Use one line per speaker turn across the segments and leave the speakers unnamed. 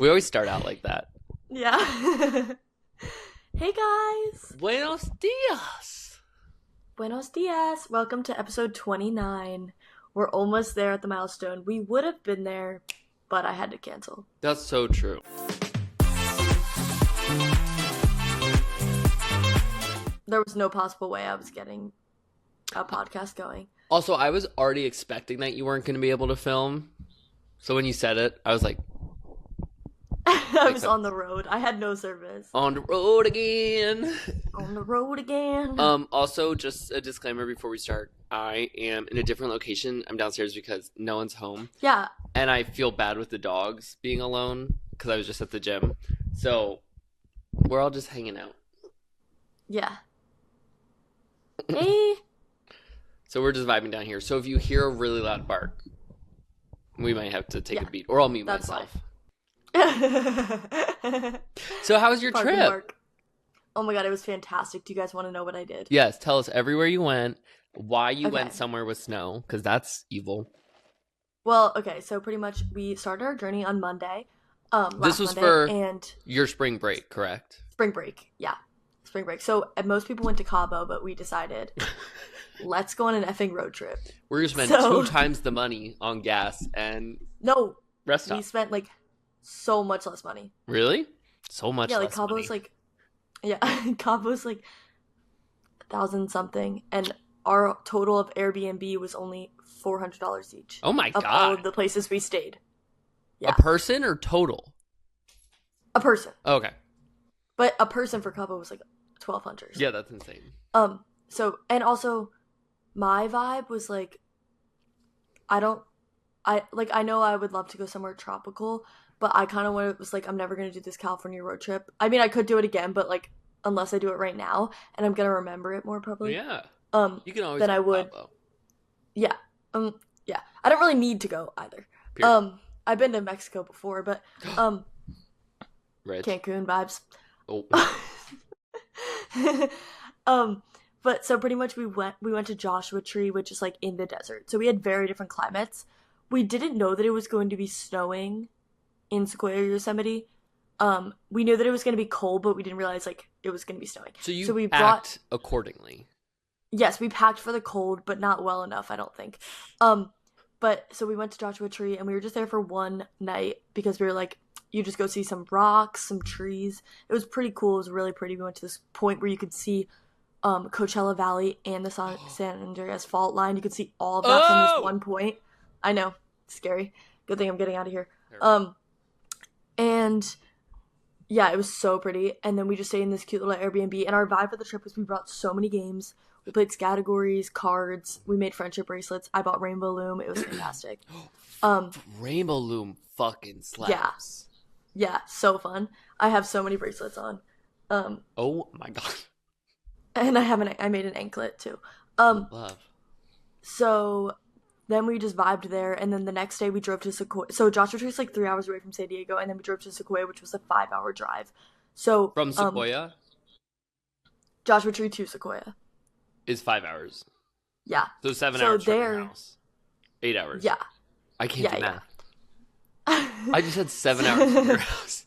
We always start out like that.
Yeah. Hey guys.
Buenos dias.
Buenos dias. Welcome to episode 29. We're almost there at the milestone. We would have been there, but I had to cancel.
That's so true.
There was no possible way I was getting a podcast going.
Also, I was already expecting that you weren't going to be able to film. So when you said it, I was like...
I was on the road. I had no service.
On the road again.
On the road again.
Also, just a disclaimer before we start. I am in a different location. I'm downstairs because no one's home.
Yeah.
And I feel bad with the dogs being alone because I was just at the gym. So we're all just hanging out.
Yeah. Hey.
So we're just vibing down here. So if you hear a really loud bark, we might have to take a beat. Or I'll mute myself.
Fine.
So how was your
Park
trip?
and bark. Oh my god, it was fantastic. Do you guys want to know what I did?
Yes, tell us everywhere you went, why you went somewhere with snow, because that's evil.
Well, okay, so pretty much we started our journey on Monday.
This was for your spring break, correct?
Spring break, yeah. Spring break. So most people went to Cabo, but we decided, let's go on an effing road trip.
We're going to spend 2 times the money on gas and rest stop.
We spent like so much less money.
Really? So much less money?
Yeah, Cabo's like 1,000 something, and our total of Airbnb was only $400 each.
Oh my god!
Of all of the places we stayed.
Yeah. A person or total?
A person.
Okay.
But a person for Cabo was like $1,200.
Yeah, that's insane.
So, and also, my vibe was like, I know I would love to go somewhere tropical, but I kind of was like, I'm never going to do this California road trip. I mean, I could do it again, but like, unless I do it right now, and I'm going to remember it more probably.
Yeah. You can always
than I would.
Cabo.
Yeah. Yeah. I don't really need to go either. Period. I've been to Mexico before, but,
Rich.
Cancun vibes.
Oh.
But so pretty much we went to Joshua Tree, which is like in the desert. So we had very different climates. We didn't know that it was going to be snowing in Sequoia, Yosemite. We knew that it was going to be cold, but we didn't realize like it was going to be snowing.
So we packed accordingly.
Yes, we packed for the cold, but not well enough, I don't think. But so we went to Joshua Tree, and we were just there for one night because we were like, you just go see some rocks, some trees. It was pretty cool. It was really pretty. We went to this point where you could see Coachella Valley and the San Andreas Fault Line. You could see all of that from this one point. I know. It's scary. Good thing I'm getting out of here. And yeah, it was so pretty. And then we just stayed in this cute little Airbnb. And our vibe for the trip was we brought so many games. We played categories, cards. We made friendship bracelets. I bought Rainbow Loom. It was fantastic.
Rainbow Loom fucking slaps.
Yeah, so fun. I have so many bracelets on.
Oh my god.
And I made an anklet too.
Love.
So then we just vibed there, and then the next day we drove to Sequoia. So Joshua Tree is like 3 hours away from San Diego, and then we drove to Sequoia, which was a 5-hour drive. So
from Sequoia?
Joshua Tree to Sequoia
is 5 hours.
Yeah.
So 7 hours from your house. 8 hours.
Yeah.
I can't do math. I just had 7 hours from your house.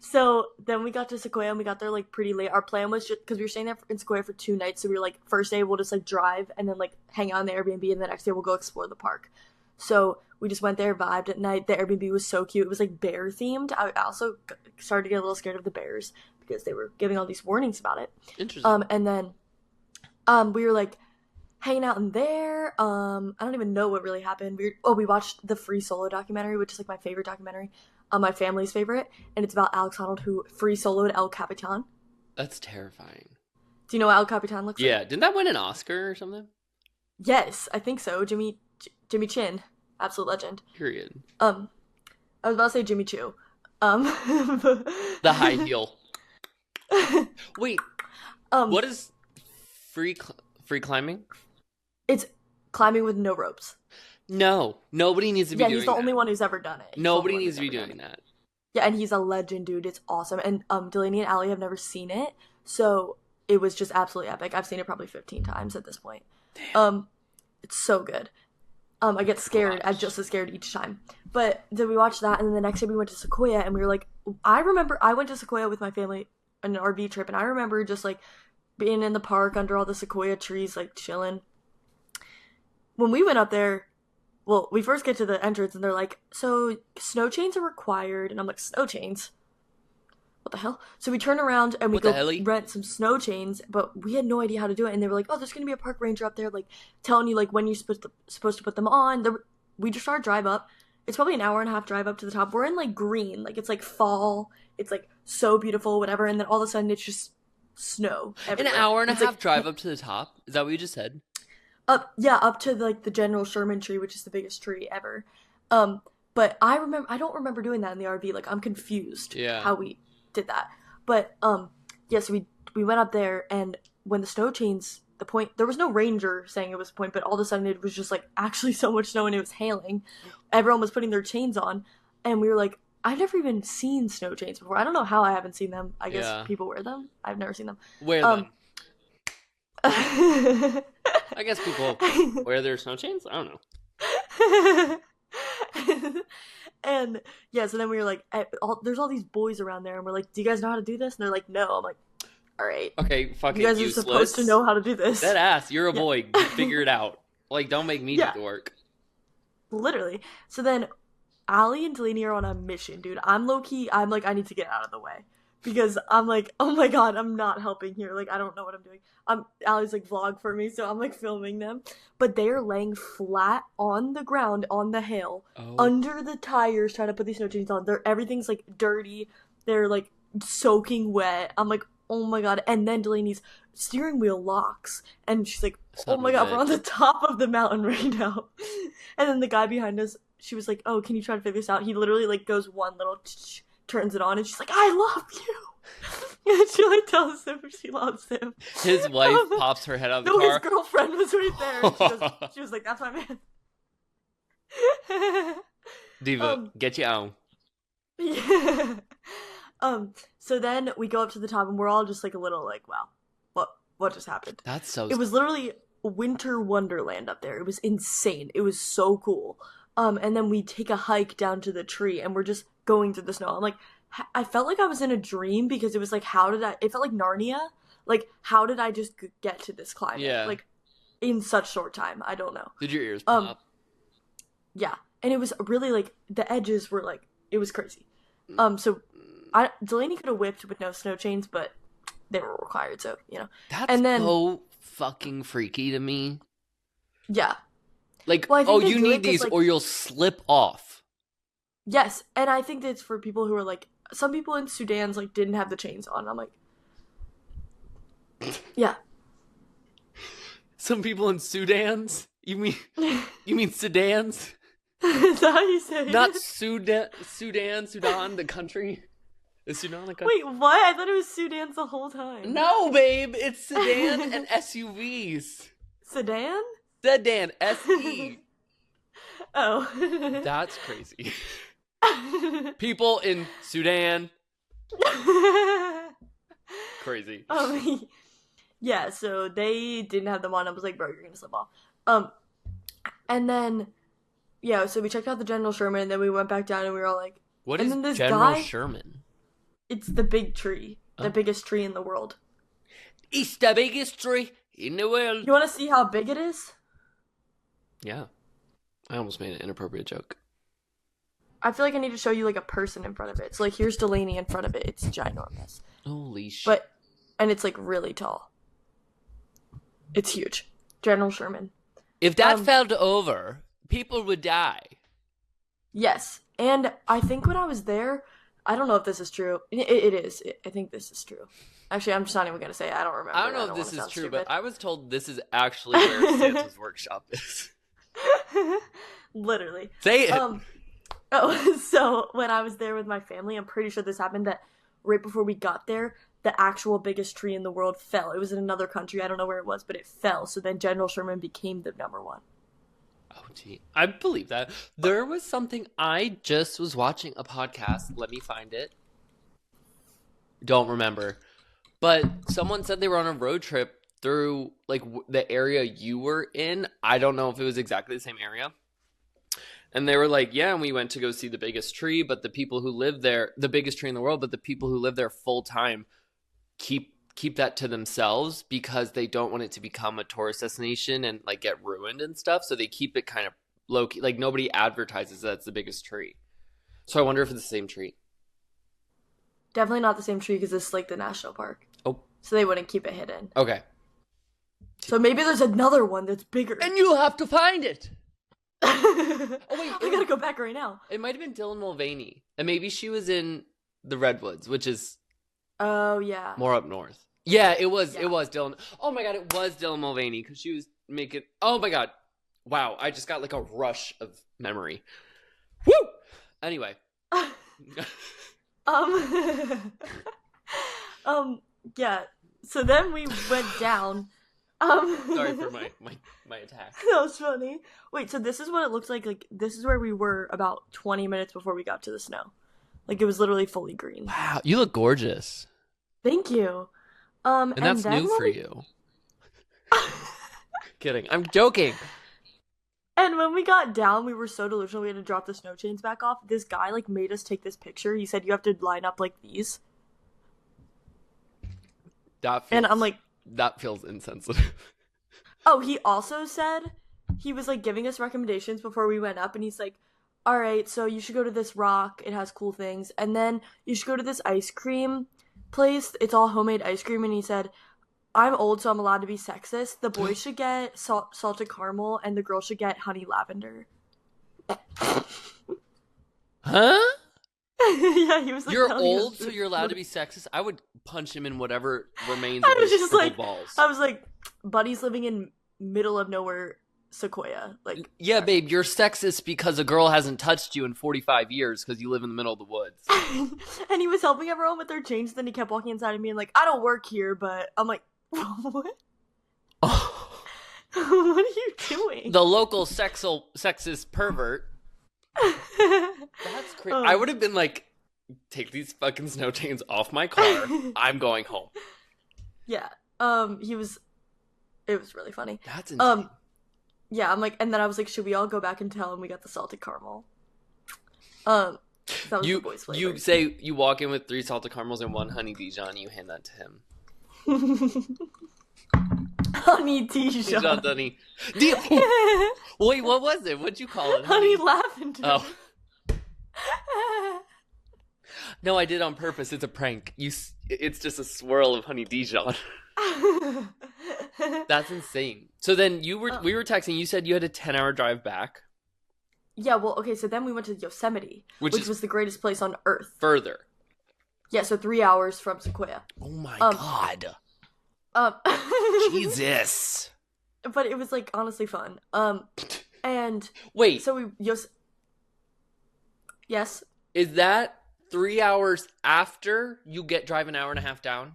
So then we got to Sequoia, and we got there like pretty late. Our plan was just because we were staying there in Sequoia for 2 nights, so we were like, first day we'll just like drive and then like hang out in the Airbnb, and the next day we'll go explore the park. So we just went there, vibed at night. The Airbnb was so cute. It was like bear themed. I also started to get a little scared of the bears because they were giving all these warnings about it.
Interesting.
And then we were like hanging out in there. I don't even know what really happened. We watched the Free Solo documentary, which is like my favorite documentary. My family's favorite, and it's about Alex Honnold, who free soloed El Capitan.
That's terrifying.
Do you know what El Capitan looks like?
Yeah, didn't that win an Oscar or something?
Yes, I think so. Jimmy Chin, absolute legend.
Period.
I was about to say Jimmy Choo.
The high heel. Wait. What is free climbing?
It's climbing with no ropes.
No, nobody needs to be doing that.
Yeah, he's the only one who's ever done it.
Nobody needs to be doing that.
Yeah, and he's a legend, dude. It's awesome. And Delaney and Allie have never seen it, so it was just absolutely epic. I've seen it probably 15 times at this point.
Damn.
It's so good. I get scared. I'm
Gosh.
just as scared each time. But then we watched that, and then the next day we went to Sequoia, and we were like, I remember I went to Sequoia with my family on an RV trip, and I remember just like being in the park under all the Sequoia trees, like chilling. When we went up there, well, we first get to the entrance, and they're like, so snow chains are required, and I'm like, snow chains? What the hell? So we turn around and we
What the
go
helly?
rent some snow chains, but we had no idea how to do it. And they were like, "Oh, there's gonna be a park ranger up there, like telling you like when you're supposed to put them on." We just started drive up. It's probably an hour and a half drive up to the top. We're in like green, like it's like fall. It's like so beautiful, whatever. And then all of a sudden, it's just snow
An
everywhere.
hour and a
It's
half
like
drive up to the top? Is that what you just said?
up to like the General Sherman tree, which is the biggest tree ever. But I don't remember doing that in the RV. Like I'm confused
Yeah.
how we did that. But yeah, so we went up there, and when the snow chains, the point, there was no ranger saying it was a point, but all of a sudden it was just like actually so much snow and it was hailing. Everyone was putting their chains on, and we were like, I've never even seen snow chains before. I don't know how I haven't seen them. I guess
Yeah.
people wear them. I've never seen them.
Wear
Um,
them. I guess people wear their snow chains? I don't know.
And yeah, so then we were like, there's all these boys around there, and we're like, do you guys know how to do this? And they're like, no. I'm like, all right,
Okay, fucking
you guys are
useless.
supposed to know how to do this.
That ass, you're a
Yeah.
boy. Figure it out. Like, don't make me
Yeah.
do the work.
Literally. So then Allie and Delaney are on a mission, dude. I'm low-key, I'm like, I need to get out of the way. Because I'm like, oh my god, I'm not helping here. Like, I don't know what I'm doing. Allie's like vlog for me, so I'm like filming them. But they're laying flat on the ground on the hill,
Oh.
under the tires, trying to put these snow chains on. Everything's like dirty. They're like soaking wet. I'm like, oh my god. And then Delaney's steering wheel locks, and she's like,
Son
oh my
of
god,
a
we're on the
bitch.
top of the mountain right now. And then the guy behind us, she was like, oh, can you try to figure this out? He literally like goes one little turns it on, and she's like, I love you. And she like tells him she loves him.
His wife pops her head out of the
No,
car.
his girlfriend was right there. And she was like, that's my man.
Diva, get you on.
Yeah. So then we go up to the top, and we're all just like a little like, wow, what just happened?
That's so...
It was literally winter wonderland up there. It was insane. It was so cool. And then we take a hike down to the tree, and we're just going through the snow. I'm like, I felt like I was in a dream, because it was like, it felt like Narnia. Like, how did I just get to this climate?
Yeah.
Like, in such short time. I don't know.
Did your ears pop?
Yeah. And it was really like, the edges were like, it was crazy. So Delaney could have whipped with no snow chains, but they were required, so, you know.
That's
and then,
so fucking freaky to me.
Yeah.
Like,
Well, I think
oh,
they
you
do
need
it 'cause,
these
like,
or you'll slip off.
Yes, and I think that's for people who are like, some people in Sudan's like didn't have the chains on. I'm like, yeah.
Some people in Sudan's? You mean Sudan's?
Is that how you say
Not
it?
Sudan, the country. Is Sudan a country?
Wait, what? I thought it was Sudan's the whole time.
No, babe, it's sedan and SUVs.
Sedan?
Sedan, S-E.
Oh.
That's crazy. People in Sudan. Crazy.
Yeah, so they didn't have them on. I was like, bro, you're gonna slip off. And then, yeah, so we checked out the General Sherman, and then we went back down, and we were all like,
What
and
is
then this
General
guy-
Sherman?
it's the big tree. The
Oh.
biggest tree in the world.
It's the biggest tree in the world.
You want to see how big it is?
Yeah. I almost made an inappropriate joke.
I feel like I need to show you like a person in front of it. So like here's Delaney in front of it. It's ginormous.
Holy shit.
And it's like really tall. It's huge. General Sherman.
If that fell over, people would die.
Yes. And I think when I was there, I don't know if this is true. It is. I think this is true. Actually, I'm just not even going to say it. I don't remember.
I don't know if this is true, but I was told this is actually where Santa's workshop is.
Literally.
Say it.
So when I was there with my family, I'm pretty sure this happened that right before we got there, the actual biggest tree in the world fell. It was in another country. I don't know where it was, but it fell. So then General Sherman became the number one.
Oh, gee. I believe that. There was something, I just was watching a podcast. Let me find it. Don't remember. But someone said they were on a road trip through, like, the area you were in. I don't know if it was exactly the same area. And they were like, yeah, and we went to go see the biggest tree, but the people who live there, the biggest tree in the world, but the people who live there full time keep that to themselves because they don't want it to become a tourist destination and like get ruined and stuff. So they keep it kind of low key. Like nobody advertises that it's the biggest tree. So I wonder if it's the same tree.
Definitely not the same tree because it's like the national park.
Oh.
So they wouldn't keep it hidden.
Okay.
So maybe there's another one that's bigger.
And you'll have to find it. Oh wait,
I gotta go back right now.
It might have been Dylan Mulvaney. And maybe she was in the Redwoods, which is
more
up north. Yeah, it was Dylan. Oh my god, it was Dylan Mulvaney because she was making. Oh my god, wow! I just got like a rush of memory. Woo! Anyway.
Yeah. So then we went down.
Sorry for my attack.
That was funny. Wait, so this is what it looks like. Like this is where we were about 20 minutes before we got to the snow. Like it was literally fully green.
Wow, you look gorgeous.
Thank you.
And that's new for you. Kidding. I'm joking.
And when we got down, we were so delusional we had to drop the snow chains back off. This guy like made us take this picture. He said you have to line up like these. And I'm like,
that feels insensitive.
Oh, he also said he was like giving us recommendations before we went up, and he's like, all right, so you should go to this rock. It has cool things. And then you should go to this ice cream place. It's all homemade ice cream. And he said, I'm old, so I'm allowed to be sexist. The boys should get salted caramel, and the girls should get honey lavender.
Huh?
Yeah, he was like,
you're old, so you're allowed to be sexist? I would punch him in whatever remains
I
of
was
his
just like,
balls.
I was like, buddy's living in middle of nowhere Sequoia. Like,
yeah, babe, you're sexist because a girl hasn't touched you in 45 years because you live in the middle of the woods.
And he was helping everyone with their change, then he kept walking inside of me and like, I don't work here, but I'm like, what?
Oh.
What are you doing?
The local sexist pervert. That's crazy. I would have been like, take these fucking snow chains off my car. I'm going home.
Yeah. It was really funny.
That's insane.
Yeah, I'm like, and then I was like, should we all go back and tell him we got the salted caramel? That was the boys' flavor.
You say you walk in with 3 salted caramels and 1 honey Dijon, you hand that to him.
Honey Dijon.
Honey. Wait, what was it? What'd you call it?
Honey lavender.
Oh. No, I did on purpose. It's a prank. It's just a swirl of honey Dijon. That's insane. So then we were texting. You said you had a 10-hour drive back.
Yeah, well, okay, so then we went to Yosemite, which was the greatest place on Earth.
Further.
Yeah, so 3 hours from Sequoia.
Oh my god. Jesus.
But it was like honestly fun. And
wait.
So yes.
Is that 3 hours after you drive an hour and a half down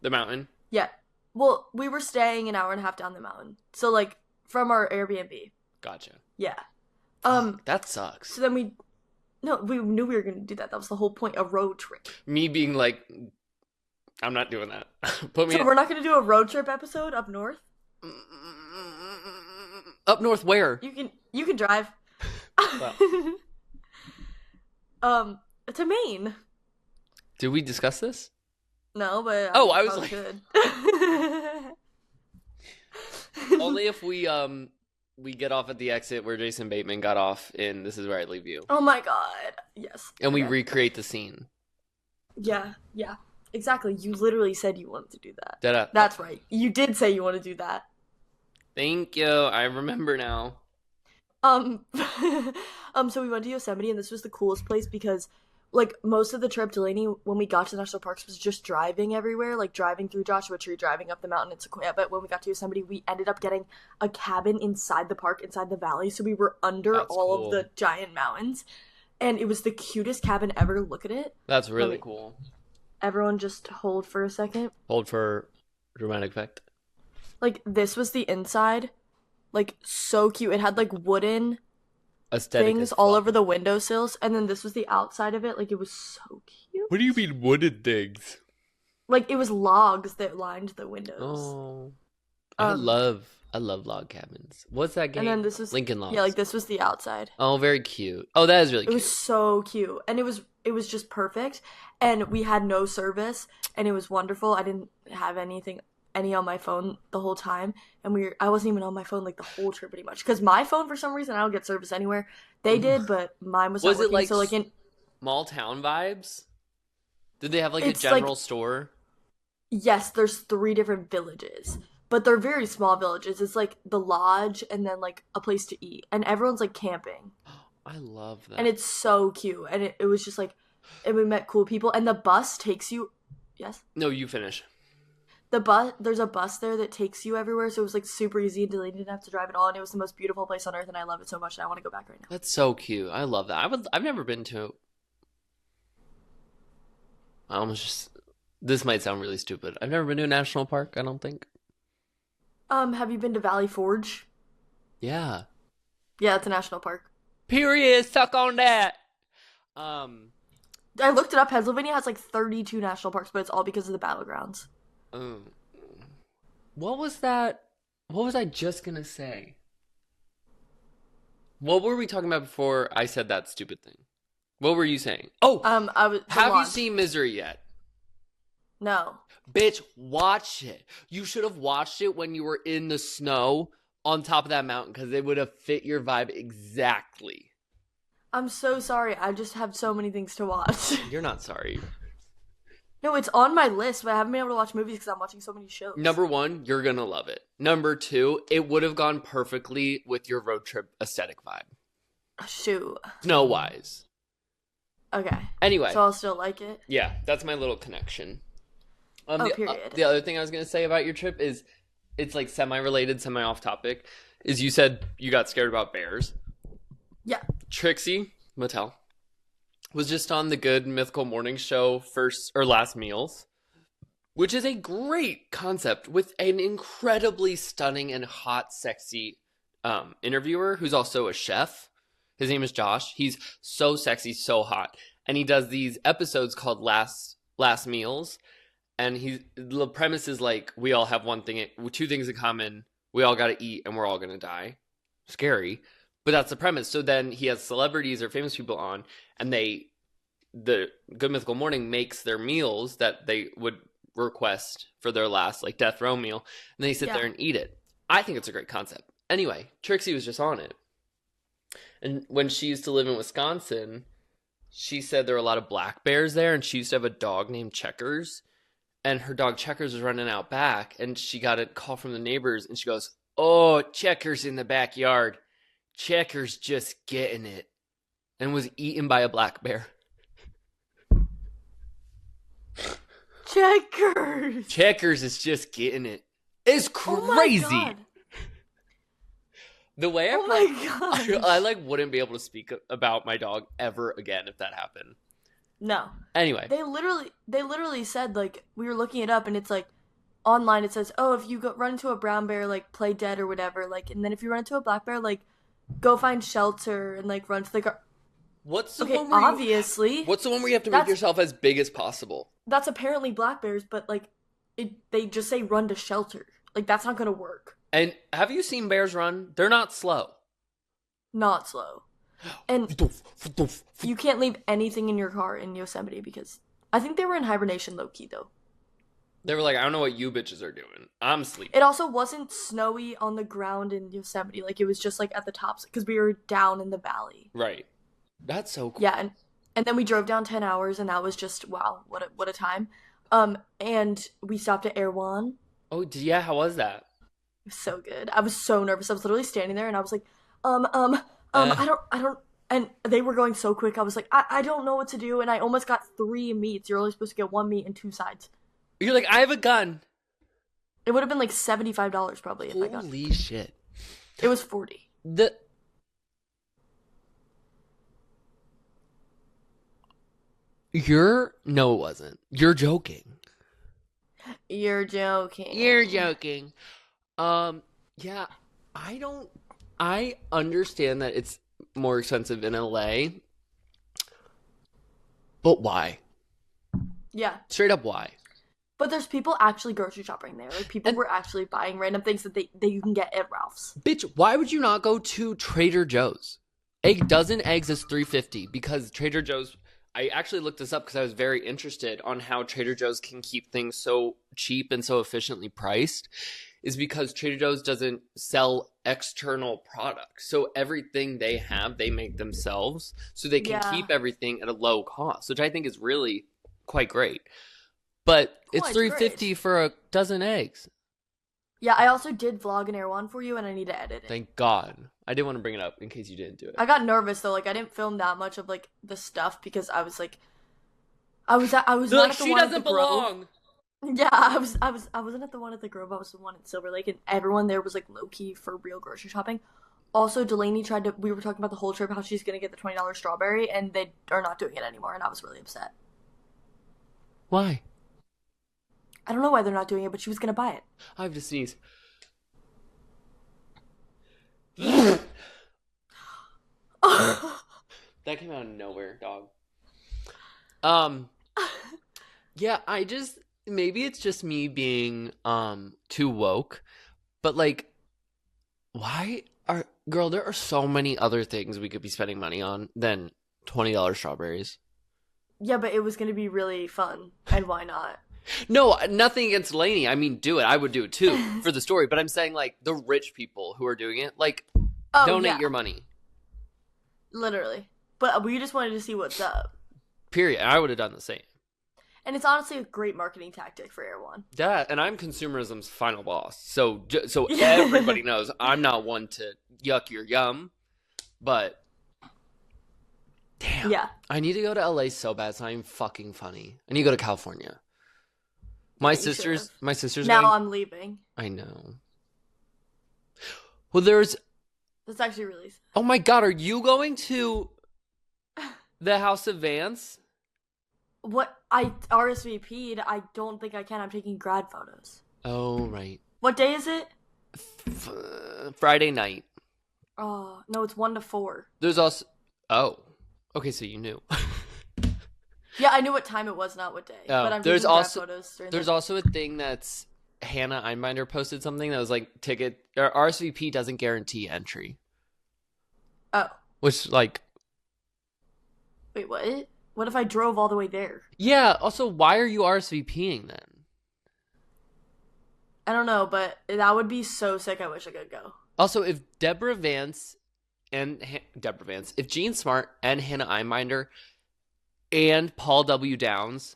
the mountain?
Yeah. Well, we were staying an hour and a half down the mountain. So like from our Airbnb.
Gotcha.
Yeah.
That sucks.
So then we knew we were going to do that. That was the whole point, a road trip.
Me being like, I'm not doing that.
We're not going to do a road trip episode up north?
Up north where?
You can drive.
Well.
To Maine.
Did we discuss this?
No, but
I was like,
could.
Only if we get off at the exit where Jason Bateman got off in This Is Where I Leave You.
Oh my god. Yes.
And we recreate the scene.
Yeah. Exactly. You literally said you wanted to do that.
Da-da.
That's right. You did say you want to do that.
Thank you. I remember now.
So we went to Yosemite, and this was the coolest place because, like, most of the trip, Delaney, when we got to the national parks, was just driving everywhere, like driving through Joshua Tree, driving up the mountain in Sequoia. But when we got to Yosemite, we ended up getting a cabin inside the park, inside the valley, so we were under
That's
all
cool.
of the giant mountains, and it was the cutest cabin ever. Look at it.
That's really cool.
Everyone just hold for a second.
Hold for dramatic effect.
Like, this was the inside. Like, so cute. It had, like, wooden
Aesthetic
things all over the windowsills. And then this was the outside of it. Like, it was so cute.
What do you mean wooden things?
Like, it was logs that lined the windows.
Oh. I love I love log cabins. What's that
And then
game?
this was
Lincoln
yeah, like
Logs.
this was the outside.
Oh, very cute. Oh, that is really
It was
cute.
so cute, and it was just perfect. And we had no service, and it was wonderful. I didn't have any on my phone the whole time, and I wasn't even on my phone like the whole trip pretty much because my phone for some reason I don't get service anywhere. They
Ooh.
did, but mine was not
Was it
working.
like
So like in
small town vibes? Did they have like a
it's like
general store?
yes, there's three different villages, but they're very small villages. It's like the lodge and then like a place to eat, and everyone's like camping,
I love
and
that.
it's so cute. And it was just like, and we met cool people, and the bus takes you. Yes,
No, you finish.
there's a bus there that takes you everywhere, so it was like super easy, and you didn't have to drive at all, and it was the most beautiful place on earth, and I love it so much, and I want to go back right now.
That's so cute. I love that. I've never been to. I almost just. This might sound really stupid. I've never been to a national park. I don't think.
Have you been to Valley Forge?
Yeah.
Yeah, it's a national park.
Period. Suck on that. Um.
I looked it up. Pennsylvania has like 32 national parks, but it's all because of the battlegrounds.
um, what was that? What was I just gonna say? What were we talking about before I said that stupid thing? What were you saying? Oh,
I was the
have you
launch.
seen Misery yet?
No.
Bitch, watch it. You should have watched it when you were in the snow on top of that mountain because it would have fit your vibe exactly.
I'm so sorry. I just have so many things to watch.
You're not sorry.
No, it's on my list, but I haven't been able to watch movies because I'm watching so many shows.
Number one, you're gonna love it. Number two, it would have gone perfectly with your road trip aesthetic vibe.
Shoot.
Snow wise.
Okay.
Anyway,
So I'll still like it.
yeah, that's my little connection.
Oh, period.
The other thing I was gonna say about your trip is it's like semi-related, semi-off topic. Is you said you got scared about bears.
Yeah.
Trixie Mattel was just on the Good Mythical Morning Show first or last meals, which is a great concept with an incredibly stunning and hot, sexy interviewer who's also a chef. His name is Josh. He's so sexy, so hot, and he does these episodes called Last Meals. And the premise is like we all have two things in common. We all got to eat, and we're all gonna die. Scary, but that's the premise. So then he has celebrities or famous people on, and the Good Mythical Morning makes their meals that they would request for their last like death row meal, and they sit
Yeah.
there and eat it. I think it's a great concept. Anyway, Trixie was just on it, and when she used to live in Wisconsin, she said there were a lot of black bears there, and she used to have a dog named Checkers. And her dog Checkers was running out back, and she got a call from the neighbors, and she goes, "Oh, Checkers in the backyard. Checkers just getting it," and was eaten by a black bear.
Checkers.
Checkers is just getting it. It's
Oh my
crazy.
god.
The way
Oh my gosh.
I like wouldn't be able to speak about my dog ever again if that happened.
No.
Anyway,
They literally said like we were looking it up and it's like online it says, "Oh, if you run into a brown bear like play dead or whatever, like and then if you run into a black bear like go find shelter and like run to the car."
what's the
Okay,
one where
obviously.
what's the one where you have to make
That's-
yourself as big as possible?
That's apparently black bears, but like they just say run to shelter. Like that's not going to work.
And have you seen bears run? They're not slow.
Not slow. And you can't leave anything in your car in Yosemite because I think they were in hibernation low key though.
They were like, I don't know what you bitches are doing. I'm sleeping.
It also wasn't snowy on the ground in Yosemite. Like it was just like at the tops because we were down in the valley.
Right. That's so cool.
Yeah, and then we drove down 10 hours and that was just wow, what a time. And we stopped at Erewhon.
Oh, yeah, how was that?
It was so good. I was so nervous. I was literally standing there and I was like, I don't and they were going so quick. I was like, I don't know what to do and I almost got 3 meats. You're only supposed to get 1 meat and 2 sides.
You're like, I have a gun.
It would have been like $75 probably if I got it.
Holy shit.
It was 40.
No, it wasn't. You're joking.
You're joking.
You're joking. Yeah, I understand that it's more expensive in LA, but why?
Yeah.
Straight up why?
But there's people actually grocery shopping there. Like, people
And
were actually buying random things that you can get at Ralph's.
bitch, why would you not go to Trader Joe's? A dozen eggs is $3.50 because Trader Joe's. I actually looked this up because I was very interested on how Trader Joe's can keep things so cheap and so efficiently priced. Is because Trader Joe's doesn't sell external products, so everything they have, they make themselves, so they can
Yeah.
keep everything at a low cost, which I think is really quite great. But it's
Quite
$3.50
great.
for a dozen eggs.
Yeah, I also did vlog an Air One for you, and I need to edit it.
Thank God. I didn't want to bring it up in case you didn't do it.
I got nervous though. Like, I didn't film that much of like the stuff because I was like, I was
They're
not
like,
at the
she
one at the
doesn't
Grove.
belong.
Yeah, I wasn't at the one at the Grove. I was the one at Silver Lake, and everyone there was like low key for real grocery shopping. Also, Delaney tried to. We were talking about the whole trip how she's gonna get the $20 strawberry, and they are not doing it anymore, and I was really upset.
Why?
I don't know why they're not doing it, but she was gonna buy it.
I have to sneeze. That came out of nowhere, dog. Yeah, I just maybe it's just me being too woke, but like why are girl, there are so many other things we could be spending money on than $20 strawberries.
Yeah, but it was gonna be really fun, and why not?
No, nothing against Lainey. I mean, do it. I would do it too for the story, but I'm saying like the rich people who are doing it, like
Oh
donate
yeah,
your money.
literally. But we just wanted to see what's up,
Period. I would have done the same.
and it's honestly a great marketing tactic for Air One.
Yeah, and I'm consumerism's final boss. So everybody knows I'm not one to yuck your yum, but damn.
Yeah,
I need to go to LA so bad. It's not even fucking funny. I need to go to California. My
you
sister's
should've. Now
going.
I'm leaving.
I know. Well, there's
That's actually really sad.
oh my God, are you going to the House of Vance?
What I RSVP'd, I don't think I can. I'm taking grad photos.
Oh, right.
What day is it?
Friday night.
Oh, no, it's 1 to 4.
There's also oh. Okay, so you knew.
Yeah, I knew what time it was, not what day.
Oh,
but I'm
there's
taking grad
also
photos during
there's
the...
also a thing that's Hannah Einbinder posted something that was like ticket or RSVP doesn't guarantee entry,
Oh,
which like
wait, what? What if I drove all the way there?
yeah. Also, why are you RSVPing then?
I don't know, but that would be so sick. I wish I could go.
Also, if if Gene Smart and Hannah Einbinder and Paul W. Downs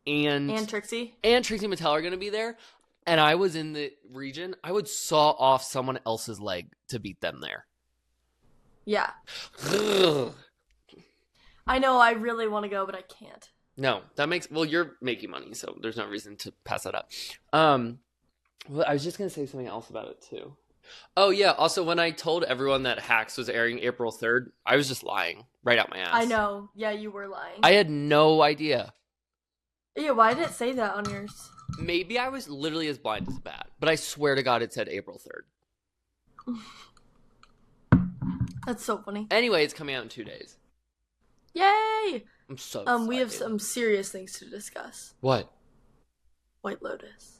And Trixie?
and Tracy Mattel are gonna be there, and I was in the region, I would saw off someone else's leg to beat them there.
Yeah.
Ugh.
I know, I really want to go, but I can't.
No, that makes well, you're making money, so there's no reason to pass that up. Well, I was just gonna say something else about it too. Oh yeah, also when I told everyone that Hacks was airing April 3rd, I was just lying right out my ass.
I know. Yeah, you were lying.
I had no idea.
Yeah, why did it say that on yours?
Maybe I was literally as blind as a bat, but I swear to God it said April 3rd.
That's so funny.
Anyway, it's coming out in 2 days.
Yay!
I'm so excited.
We have some serious things to discuss.
What?
White Lotus.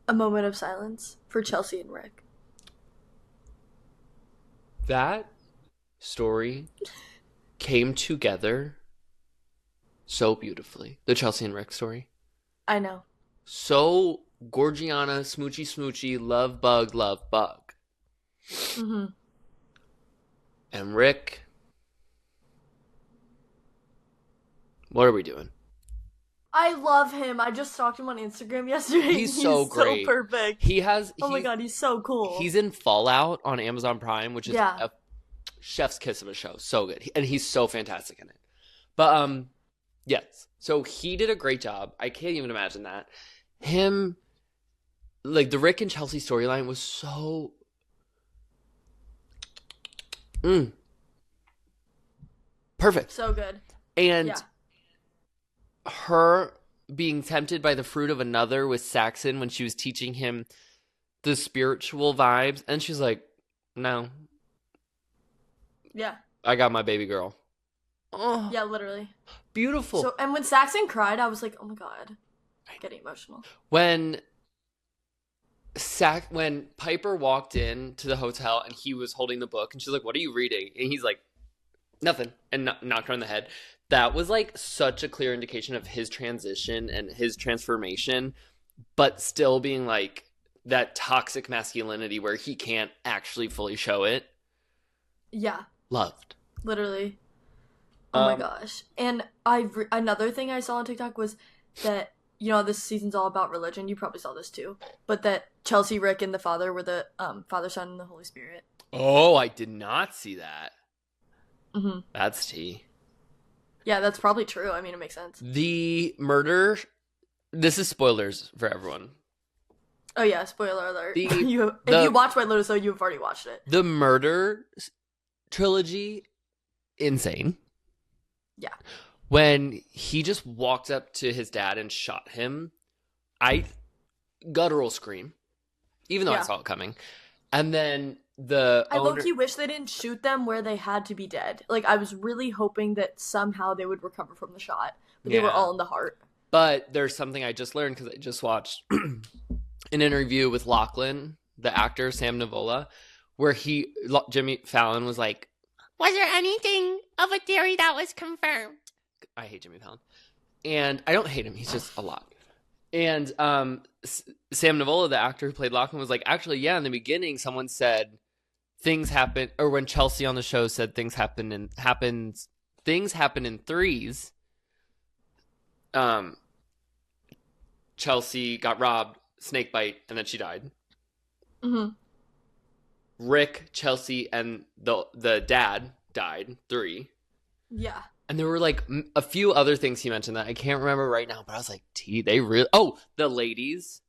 A moment of silence for Chelsea and Rick.
That story came together so beautifully. The Chelsea and Rick story.
I know.
So Gorgiana, smoochy smoochy, love bug, love bug.
Mm-hmm.
And Rick, what are we doing?
I love him. I just stalked him on Instagram yesterday.
He's so great.
So perfect.
Oh
my God, he's so cool.
He's in Fallout on Amazon Prime, which is
Yeah.
a chef's kiss of a show. So good. And he's so fantastic in it. But yes. So he did a great job. I can't even imagine that. Him, like the Rick and Chelsea storyline was so perfect.
So good.
And
Yeah.
her being tempted by the fruit of another with Saxon when she was teaching him the spiritual vibes. And she's like, no,
Yeah.
I got my baby girl. Oh,
Yeah, literally.
beautiful.
So, and when Saxon cried, I was like, oh my god, getting emotional.
When when Piper walked in to the hotel and he was holding the book and she's like, "What are you reading?" And he's like, "Nothing," and knocked her on the head. That was like such a clear indication of his transition and his transformation, but still being like that toxic masculinity where he can't actually fully show it.
Yeah,
Loved.
literally. Oh my
Um,
gosh. And another thing I saw on TikTok was that, this season's all about religion. You probably saw this too. But that Chelsea, Rick, and the father were the Father, Son, and the Holy Spirit.
oh, I did not see that.
Mm-hmm.
That's tea.
Yeah, that's probably true. I mean, it makes sense.
The murder. This is spoilers for everyone.
Oh yeah, spoiler alert.
The,
If
the,
you watch White Lotus, though, you've already watched it.
the murder trilogy, insane.
Yeah.
When he just walked up to his dad and shot him, I guttural scream, even though I saw it coming. And then
I low-key wish they didn't shoot them where they had to be dead. Like, I was really hoping that somehow they would recover from the shot, but they were all in the heart.
But there's something I just learned because I just watched an interview with Lachlan, the actor, Sam Nivola, where Jimmy Fallon was like, "Was there anything of a theory that was confirmed?" I hate Jimmy Fallon. And I don't hate him. He's just a lot. And Sam Nivola, the actor who played Lachlan, was like, actually, yeah, in the beginning, someone said things happen, or when Chelsea on the show said things happen in threes. Chelsea got robbed, snake bite, and then she died.
Mm-hmm.
Rick, Chelsea, and the dad died, 3.
Yeah.
And there were like a few other things he mentioned that I can't remember right now, but I was like, they really... Oh, the ladies.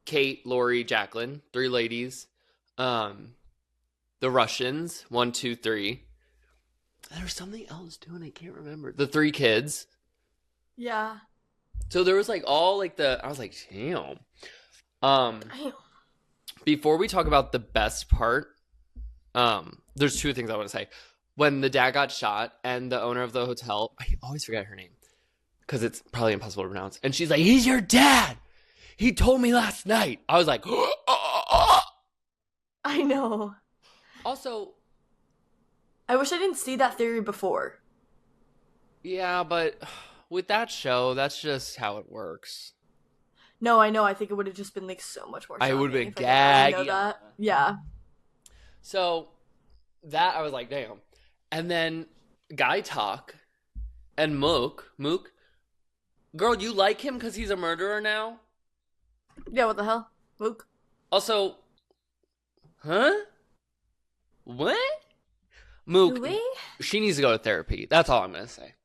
Kate, Lori, Jacqueline. 3 ladies. The Russians. 1, 2, 3. There was something else too, and I can't remember. The 3 kids.
Yeah.
So there was like all like I was like, damn. Before we talk about the best part, there's 2 things I want to say. When the dad got shot and the owner of the hotel, I always forget her name because it's probably impossible to pronounce. And she's like, "He's your dad. He told me last night." I was like,
I know.
Also,
I wish I didn't see that theory before.
Yeah, but with that show, that's just how it works.
No, I know. I think it would have just been like so much more shocking.
I would have been
if I
gagging.
didn't know that. Yeah.
So that I was like, damn. And then Guy Talk and Mook, girl, you like him because he's a murderer now?
Yeah, what the hell? Mook?
Also, huh? What? Mook, she needs to go to therapy. That's all I'm going to say.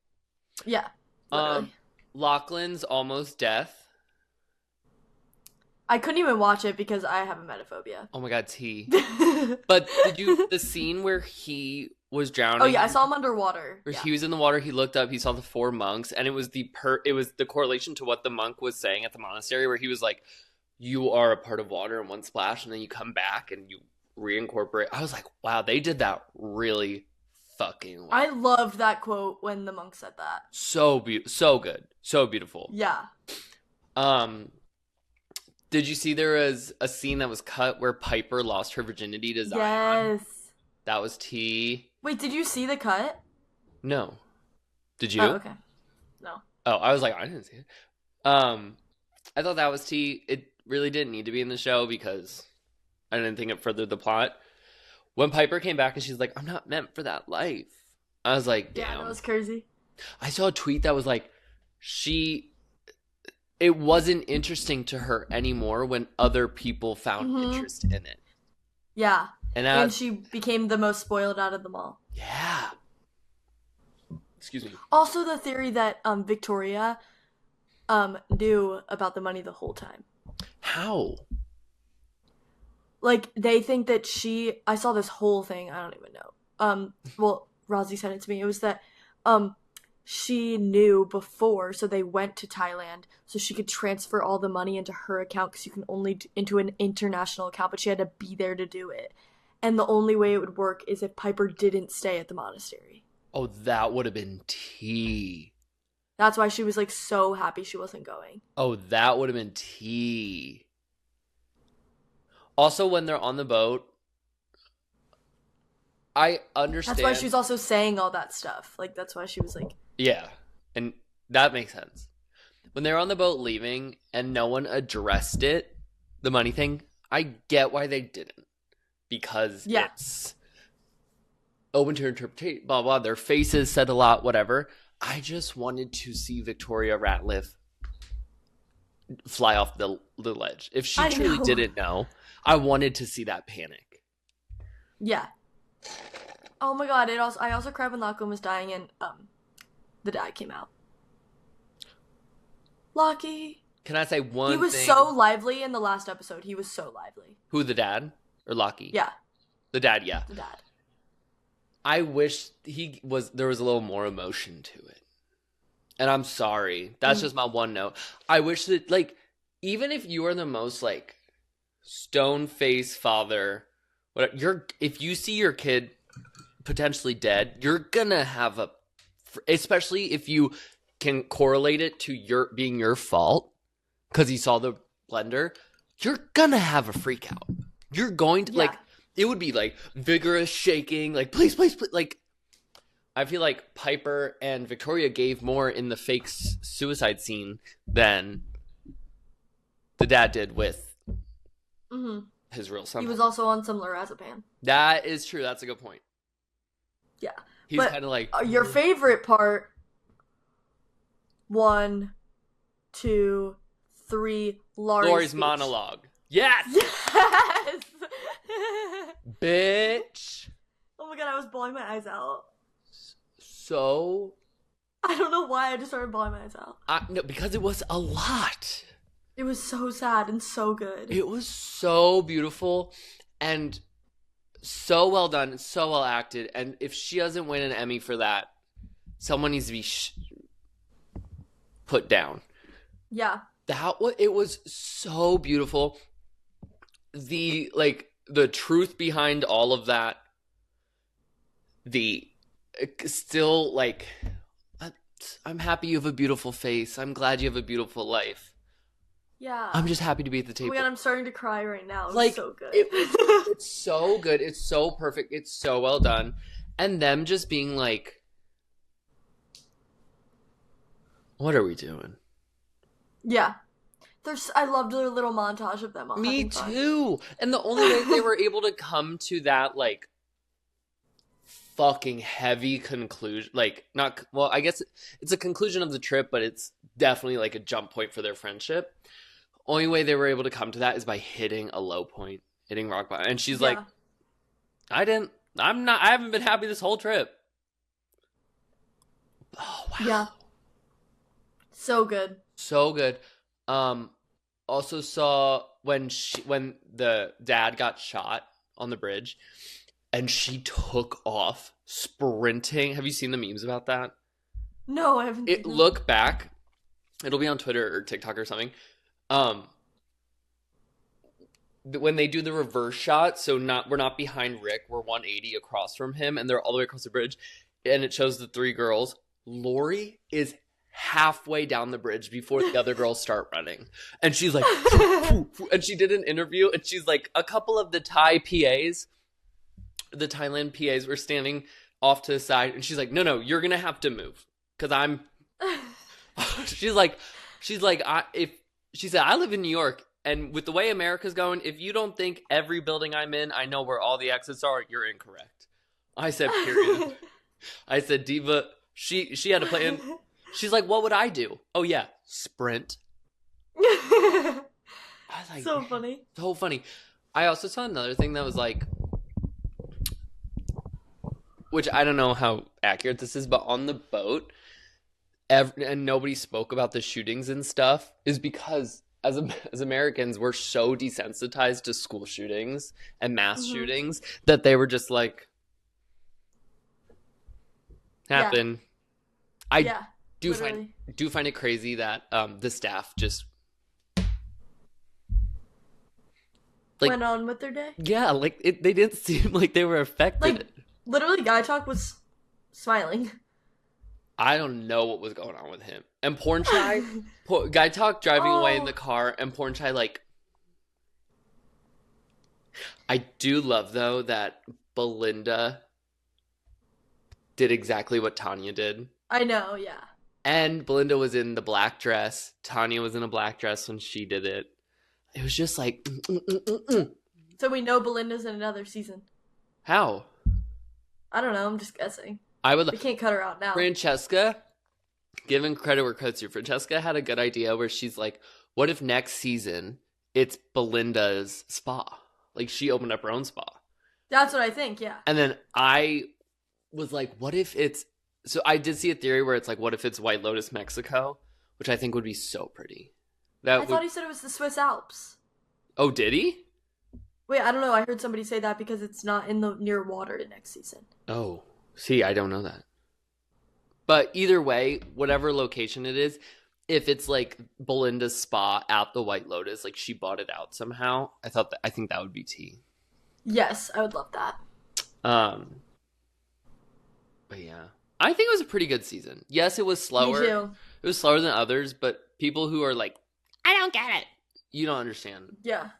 Yeah. Literally.
Lachlan's almost death.
I couldn't even watch it because I have emetophobia.
Oh my god, T. But the scene where he was drowning?
Oh yeah, I saw him underwater.
Where he was in the water, he looked up, he saw the 4 monks, and it was the correlation to what the monk was saying at the monastery, where he was like, "You are a part of water in one splash, and then you come back and you reincorporate." I was like, wow, they did that really fucking well.
I loved that quote when the monk said that.
So good, so beautiful.
Yeah.
Did you see there was a scene that was cut where Piper lost her virginity to Zion?
Yes.
That was T.
Wait, did you see the cut?
No. Did you?
Oh, okay. No.
Oh, I was like, I didn't see it. I thought that was T. It really didn't need to be in the show because I didn't think it furthered the plot. When Piper came back and she's like, "I'm not meant for that life," I was like, damn.
Yeah, that was crazy.
I saw a tweet that was like, it wasn't interesting to her anymore when other people found interest in it.
Yeah.
And
she became the most spoiled out of them all.
Yeah. Excuse me.
Also the theory that Victoria knew about the money the whole time.
How?
Like, they think that I saw this whole thing, I don't even know. Well, Rozzy sent it to me. It was that she knew before, so they went to Thailand so she could transfer all the money into her account because you can only into an international account, but she had to be there to do it. And the only way it would work is if Piper didn't stay at the monastery.
Oh, that would have been tea.
That's why she was like so happy she wasn't going.
Oh, that would have been tea. Also, when they're on the boat, I understand.
That's why she was also saying all that stuff. Like, that's why she was like,
Yeah, and that makes sense. When they were on the boat leaving and no one addressed it, the money thing, I get why they didn't. Because
yeah,
it's open to interpretation, blah, blah. Their faces said a lot, whatever. I just wanted to see Victoria Ratliff fly off the ledge. If she truly didn't know, I wanted to see that panic.
Yeah. Oh my god! I also cried when Lachlan was dying and the dad came out. Lockie.
Can I say one thing?
He was so lively in the last episode. He was so lively.
Who, the dad or Lockie?
Yeah.
The dad, yeah.
The dad.
I wish there was a little more emotion to it. And I'm sorry. That's just my one note. I wish that, like, even if you are the most, like, stone-faced father, if you see your kid potentially dead, you're gonna have especially if you can correlate it to being your fault, because you saw the blender, you're gonna have a freak out. You're going to, like, it would be, like, vigorous shaking, like, please, please, please, like, I feel like Piper and Victoria gave more in the fake suicide scene than the dad did with his real son.
He was also on some lorazepam.
That is true. That's a good point.
Yeah.
He's kind of like...
your favorite part, 1, 2, 3, Laurie's speech.
Monologue. Yes!
Yes!
Bitch!
Oh my god, I was bawling my eyes out.
So...
I don't know why I just started bawling my eyes out.
No, because it was a lot.
It was so sad and so good.
It was so beautiful and so well done and so well acted. And if she doesn't win an Emmy for that, someone needs to be put down.
Yeah.
It was so beautiful. The truth behind all of that. Still, like, I'm happy you have a beautiful face. I'm glad you have a beautiful life.
Yeah.
I'm just happy to be at the table.
Oh my god, I'm starting to cry right now. It
was
so good.
It's so good. It's so perfect. It's so well done. And them just being like, what are we doing?
Yeah. I loved their little montage of them all.
Me too. And the only way they were able to come to that, like, fucking heavy conclusion, like, not, well, I guess it's a conclusion of the trip, but it's definitely like a jump point for their friendship. Only way they were able to come to that is by hitting a low point, hitting rock bottom. And she's like, I haven't been happy this whole trip. Oh, wow.
Yeah. So good.
So good. Also saw when the dad got shot on the bridge and she took off sprinting. Have you seen the memes about that?
No, I haven't.
Look back. It'll be on Twitter or TikTok or something. When they do the reverse shot, so we're not behind Rick, we're 180 across from him, and they're all the way across the bridge, and it shows the 3 girls. Lori is halfway down the bridge before the other girls start running, and she's like, and she did an interview, and she's like, a couple of the Thailand PAs were standing off to the side, and she's like, no, you're gonna have to move, because I'm. She's like, she said, I live in New York, and with the way America's going, if you don't think every building I'm in, I know where all the exits are, you're incorrect. I said, period. I said, Diva, she had a plan. She's like, what would I do? Oh, yeah, sprint. I was like,
so funny.
So funny. I also saw another thing that was like, which I don't know how accurate this is, but on the boat, and nobody spoke about the shootings and stuff, is because as Americans, we're so desensitized to school shootings and mass shootings that they were just like, happen.
Yeah.
I do find it crazy that the staff just like
went on with their day.
Yeah, like they didn't seem like they were affected.
Like, literally, Guy Talk was smiling.
I don't know what was going on with him. And Porn Chai, Guy Talk driving away in the
Oh,
car, and Porn Chai, like, I do love, though, that Belinda did exactly what Tanya did.
I know, yeah.
And Belinda was in the black dress. Tanya was in a black dress when she did it. It was just like,
So we know Belinda's in another season.
how?
I don't know, I'm just guessing.
I would.
We can't cut her out now.
Francesca, given credit where credit's due, Francesca had a good idea where she's like, what if next season it's Belinda's spa? Like, she opened up her own spa.
That's what I think, yeah.
And then I was like, what if it's. So I did see a theory where it's like, what if it's White Lotus, Mexico? Which I think would be so pretty.
I thought he said it was the Swiss Alps.
Oh, did he?
Wait, I don't know. I heard somebody say that because it's not in the near water next season.
Oh, see, I don't know that. But either way, whatever location it is, if it's like Belinda's spa at the White Lotus, like she bought it out somehow, I think that would be tea.
Yes, I would love that.
But yeah, I think it was a pretty good season. Yes, it was slower.
Me too.
It was slower than others, but people who are like, I don't get it, you don't understand.
Yeah.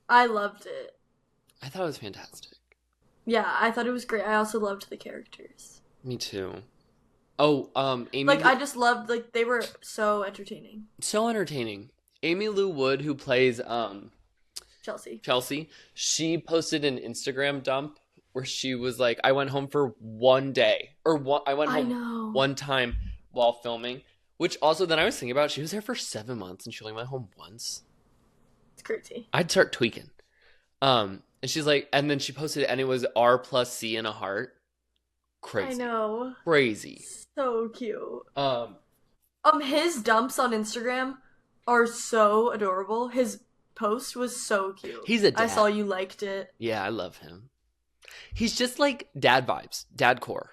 I loved it.
I thought it was fantastic.
Yeah, I thought it was great. I also loved the characters.
Me too. Oh, Amy.
Like, I just loved, like, they were so entertaining.
So entertaining. Amy Lou Wood, who plays
Chelsea,
she posted an Instagram dump where she was like, I went home for one day. I went home one time while filming. Which also, then I was thinking about, she was there for 7 months and she only went home once.
It's crazy.
I'd start tweaking. And she's like, and then she posted it and it was R+C and a heart. Crazy.
I know.
Crazy.
So cute.
His
dumps on Instagram are so adorable. His post was so cute.
He's a dad.
I saw you liked it.
Yeah, I love him. He's just like dad vibes, dad core.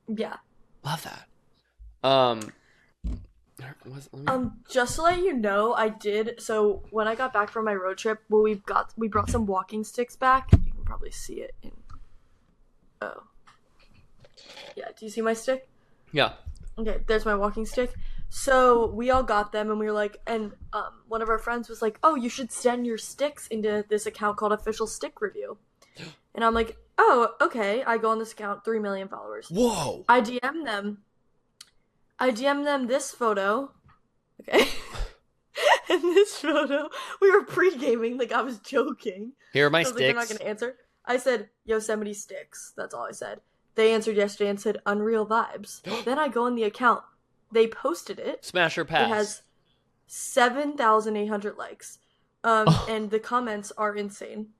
Yeah.
Love that.
Just to let you know, I did. So when I got back from my road trip, well, we brought some walking sticks back. You can probably see it in. Oh. Yeah. Do you see my stick?
Yeah.
Okay, there's my walking stick. So we all got them, and we were like, and one of our friends was like, "Oh, you should send your sticks into this account called Official Stick Review." And I'm like, "Oh, okay." I go on this account, 3 million followers.
Whoa!
I DM them this photo. Okay. In this photo, we were pre-gaming, like I was joking.
Here are my
I was
sticks.
like, they're not gonna answer. I said, Yosemite sticks. That's all I said. They answered yesterday and said, Unreal Vibes. Then I go on the account. They posted it.
Smash or pass.
It has 7,800 likes. And the comments are insane.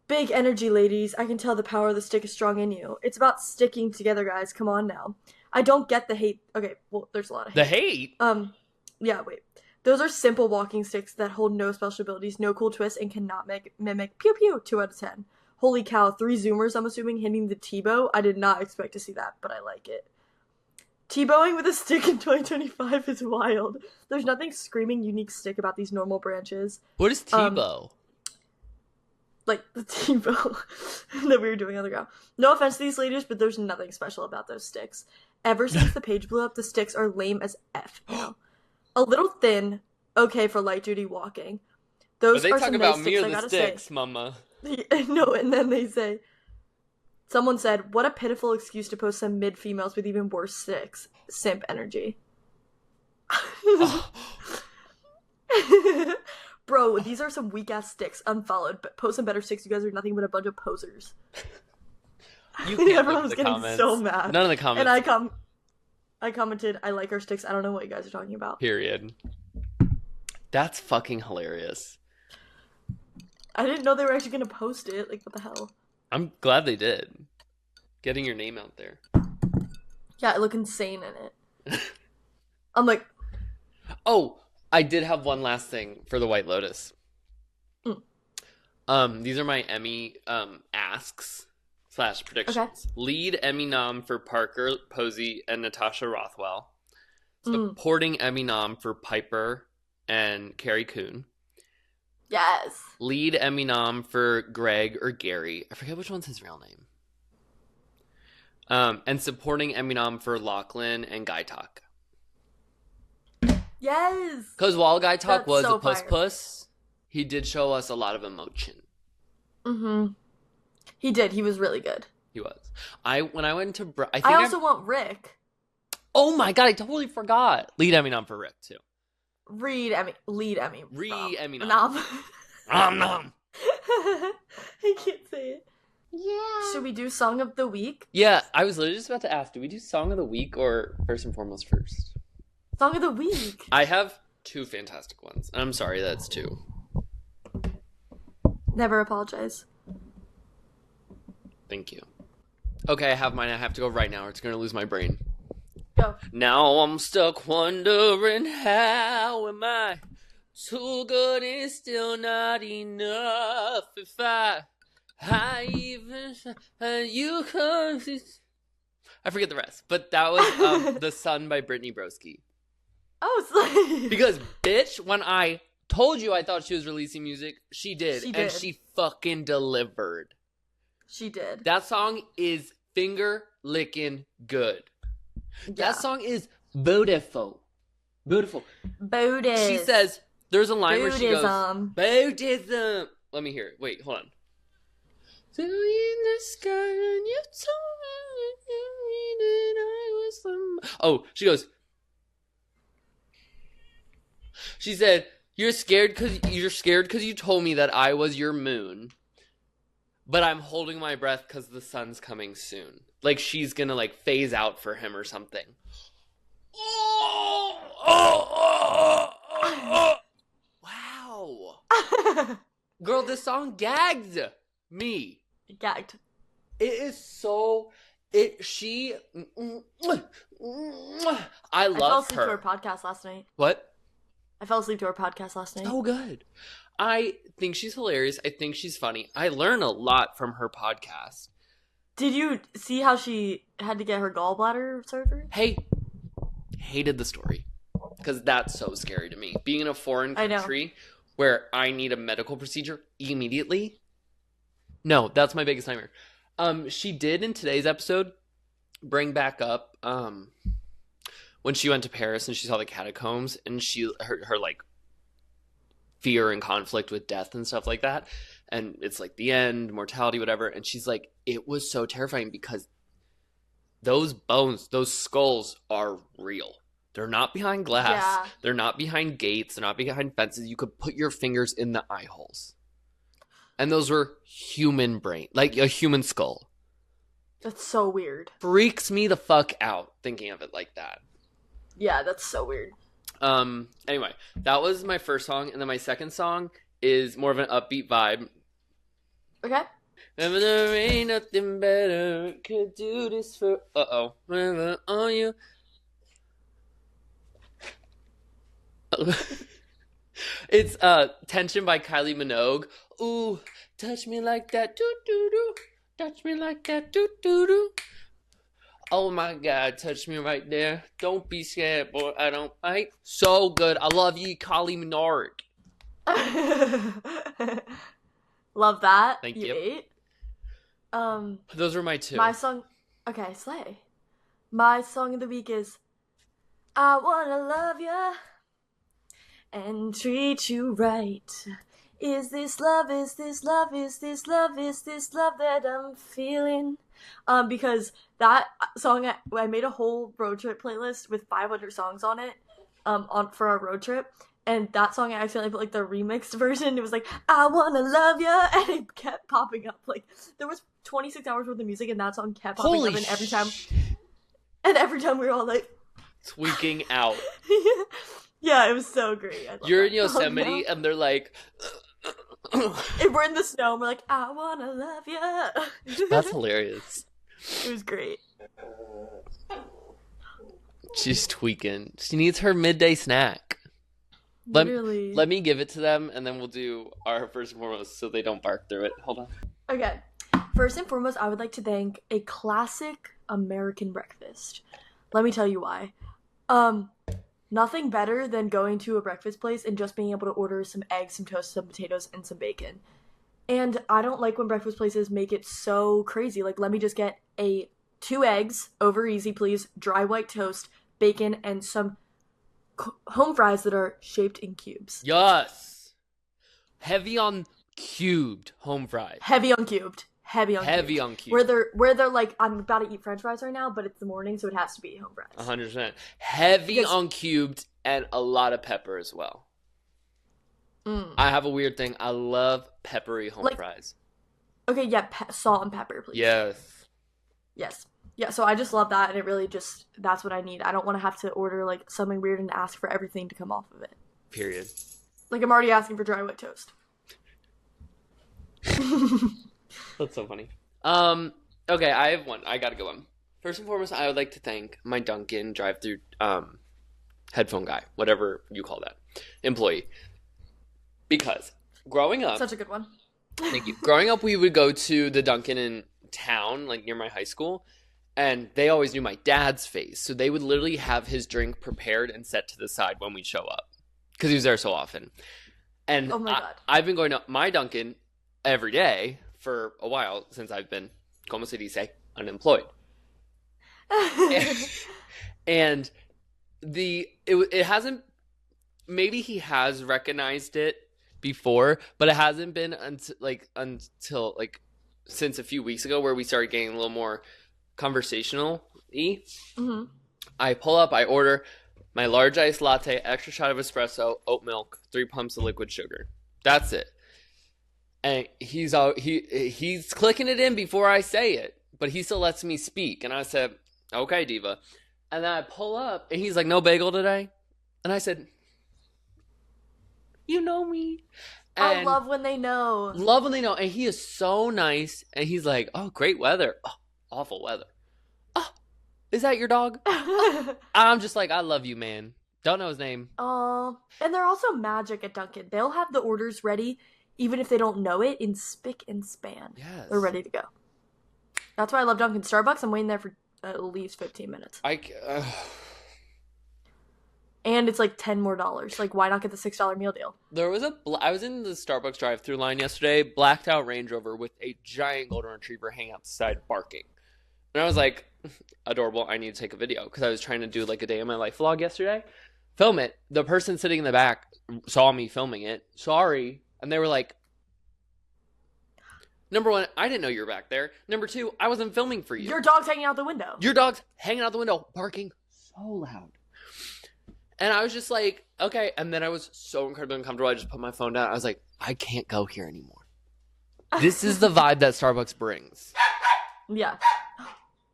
Big energy, ladies. I can tell the power of the stick is strong in you. It's about sticking together, guys. Come on now. I don't get the hate. Okay, well, there's a lot of hate.
The hate?
Yeah, wait. Those are simple walking sticks that hold no special abilities, no cool twists, and cannot mimic pew pew 2 out of 10. Holy cow, 3 zoomers, I'm assuming, hitting the T-bow. I did not expect to see that, but I like it. T-bowing with a stick in 2025 is wild. There's nothing screaming unique stick about these normal branches.
What is T-bow?
Like the T-bow that we were doing on the ground. No offense to these ladies, but there's nothing special about those sticks. Ever since the page blew up, the sticks are lame as F. You know? A little thin, okay for light duty walking. Those
but they
are
talk
some
about
nice
me
sticks,
or
I
the
gotta
sticks,
say.
mama.
No, and then they say, someone said, what a pitiful excuse to post some mid-females with even worse sticks. Simp energy.
Oh.
Bro, these are some weak-ass sticks. Unfollowed, but post some better sticks. You guys are nothing but a bunch of posers.
You can't
Everyone
look
was
at the
getting
comments.
so mad.
None of the comments.
And I commented, I like our sticks. I don't know what you guys are talking about.
Period. That's fucking hilarious.
I didn't know they were actually gonna post it. Like, what the hell?
I'm glad they did. Getting your name out there.
Yeah, I look insane in it. I'm like...
Oh, I did have one last thing for the White Lotus. These are my Emmy asks / predictions.
Okay.
Lead Emmy nom for Parker Posey and Natasha Rothwell. Supporting Emmy nom for Piper and Carrie Coon.
Yes.
Lead Emmy nom for Greg or Gary. I forget which one's his real name. And supporting Emmy nom for Lachlan and Guy Talk.
Yes.
Because while Guy Talk
That's
was
so
a puss
fire.
puss, he did show us a lot of emotion.
Mm-hmm. He did. He was really good.
He was. When I went to,
I also want Rick.
Oh my god, I totally forgot. Lead Emmy nom for Rick too.
Lead Emmy.
Emmy nom.
Nom.
Nom.
I can't say it.
Yeah.
Should we do Song of the Week?
Yeah, I was literally just about to ask, do we do Song of the Week or First and Foremost first?
Song of the Week.
I have 2 fantastic ones. And I'm sorry that's 2.
Never apologize.
Thank you. Okay, I have mine. I have to go right now or it's going to lose my brain.
Go.
Now I'm stuck wondering how am I too good and still not enough if I even you come. I forget the rest, but that was The Sun by Brittany Broski.
Oh, it's
Because bitch, when I told you I thought she was releasing music, she did.
She
And
did.
she fucking delivered.
She did.
That song is finger licking good.
Yeah.
That song is beautiful. Beautiful.
Buddhist.
She says, there's a line where she goes,
Buddhism.
Buddhism. Let me hear it. Wait, hold on. So in the sky and you told me that I was the... Oh, she goes, she said, you're scared because you told me that I was your moon, but I'm holding my breath because the sun's coming soon. Like she's gonna like phase out for him or something. Wow. Girl, this song gagged me.
Gagged.
It is so... I
I fell
love
asleep to her
her.
podcast last night.
What?
I fell asleep to her podcast last night.
So good. I think she's hilarious. I think she's funny. I learn a lot from her podcast.
Did you see how she had to get her gallbladder surgery?
Hey, hated the story. Because that's so scary to me. Being in a foreign
I know.
country where I need a medical procedure immediately. No, that's my biggest nightmare. She did in today's episode bring back up when she went to Paris and she saw the catacombs and her like fear and conflict with death and stuff like that. And it's like the end, mortality, whatever. And she's like, it was so terrifying because those bones, those skulls are real. They're not behind glass.
Yeah.
They're not behind gates. They're not behind fences. You could put your fingers in the eye holes. And those were human brain, like a human skull.
That's so weird.
Freaks me the fuck out thinking of it like that.
Yeah, that's so weird.
Anyway, that was my first song. And then my second song is more of an upbeat vibe.
Okay.
Never there ain't nothing better could do this for whenever on you. It's Tension by Kylie Minogue. Ooh, touch me like that, doo doo doo. Touch me like that, doo doo doo. Oh my God, touch me right there. Don't be scared, boy. I don't bite. So good. I love you, Kylie Minogue.
Love that.
Thank you.
Ate.
Those were my 2.
My song. Okay, slay. My song of the week is I Wanna Love Ya and Treat You Right. Is this love, is this love, is this love, is this love that I'm feeling? Because that song, I made a whole road trip playlist with 500 songs on it, for our road trip. And that song, I accidentally put like the remixed version. It was like, I wanna love ya, and it kept popping up. Like there was 26 hours worth of music, and that song kept popping up. And every time we were all like
tweaking out.
Yeah, it was so great.
You're in Yosemite, and they're like,
and we're in the snow, and we're like, I wanna love ya.
that's hilarious.
It was great.
She's tweaking. She needs her midday snack.
Literally.
Let me give it to them, and then we'll do our first and foremost so they don't bark through it. Hold on.
Okay. First and foremost, I would like to thank a classic American breakfast. Let me tell you why. Nothing better than going to a breakfast place and just being able to order some eggs, some toast, some potatoes, and some bacon. And I don't like when breakfast places make it so crazy. Like, let me just get a 2 eggs, over easy please, dry white toast, bacon, and some home fries that are shaped in cubes.
Yes. Heavy on cubed home fries.
Heavy on cubed. Heavy on cubed. Where they're like, I'm about to eat french fries right now, but it's the morning, so it has to be home fries.
100%. Heavy on cubed and a lot of pepper as well. I have a weird thing. I love peppery home fries.
Okay, yeah, salt and pepper, please.
Yes.
Yeah, so I just love that, and it really just, that's what I need. I don't want to have to order, like, something weird and ask for everything to come off of it.
Period.
Like, I'm already asking for dry white toast.
That's so funny. Okay, I have one. I gotta go on. First and foremost, I would like to thank my Dunkin' drive-thru headphone guy, whatever you call that, employee. Because growing up...
Such a good one.
Thank you. Growing up, we would go to the Dunkin' in town, like near my high school, and they always knew my dad's face. So they would literally have his drink prepared and set to the side when we show up. Because he was there so often. And
oh my God.
I've been going to my Dunkin' every day for a while since I've been, como se dice, unemployed. and it hasn't, maybe he has recognized it before, but it hasn't been until since a few weeks ago where we started getting a little more conversational-y. Mm-hmm. I pull up, I order my large iced latte, extra shot of espresso, oat milk, 3 pumps of liquid sugar. That's it. And he's clicking it in before I say it, but he still lets me speak. And I said, okay, diva. And then I pull up, and he's like, no bagel today? And I said, you know me. And
I love when they know.
Love when they know. And he is so nice. And he's like, oh, great weather. Oh, awful weather. Oh, is that your dog? Oh. I'm just like, I love you, man. Don't know his name.
Oh, and they're also magic at Dunkin'. They'll have the orders ready, even if they don't know it, in spick and span.
Yes.
They're ready to go. That's why I love Dunkin'. Starbucks, I'm waiting there for at least 15 minutes. And it's like $10 more. Like, why not get the $6 meal deal?
I was in the Starbucks drive-thru line yesterday, blacked out Range Rover with a giant golden retriever hanging out the side barking. And I was like, adorable, I need to take a video. Because I was trying to do like a day in my life vlog yesterday. Film it. The person sitting in the back saw me filming it. Sorry. And they were like, number one, I didn't know you were back there. Number two, I wasn't filming for you.
Your dog's hanging out the window.
Your dog's hanging out the window, barking so loud. And I was just like, okay. And then I was so incredibly uncomfortable. I just put my phone down. I was like, I can't go here anymore. This is the vibe that Starbucks brings.
Yeah.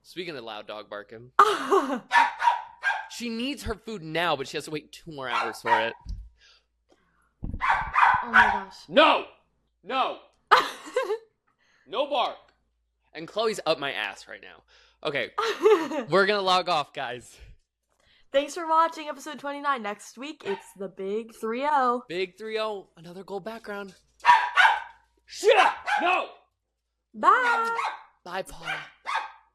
Speaking of loud dog barking. She needs her food now, but she has to wait 2 more hours for it.
Oh my gosh.
No! No bark. And Chloe's up my ass right now. Okay. We're going to log off, guys.
Thanks for watching episode 29. Next week, it's the Big 3-0.
Big 3-0. Another gold background. Shut up! No!
Bye!
Bye, Paula.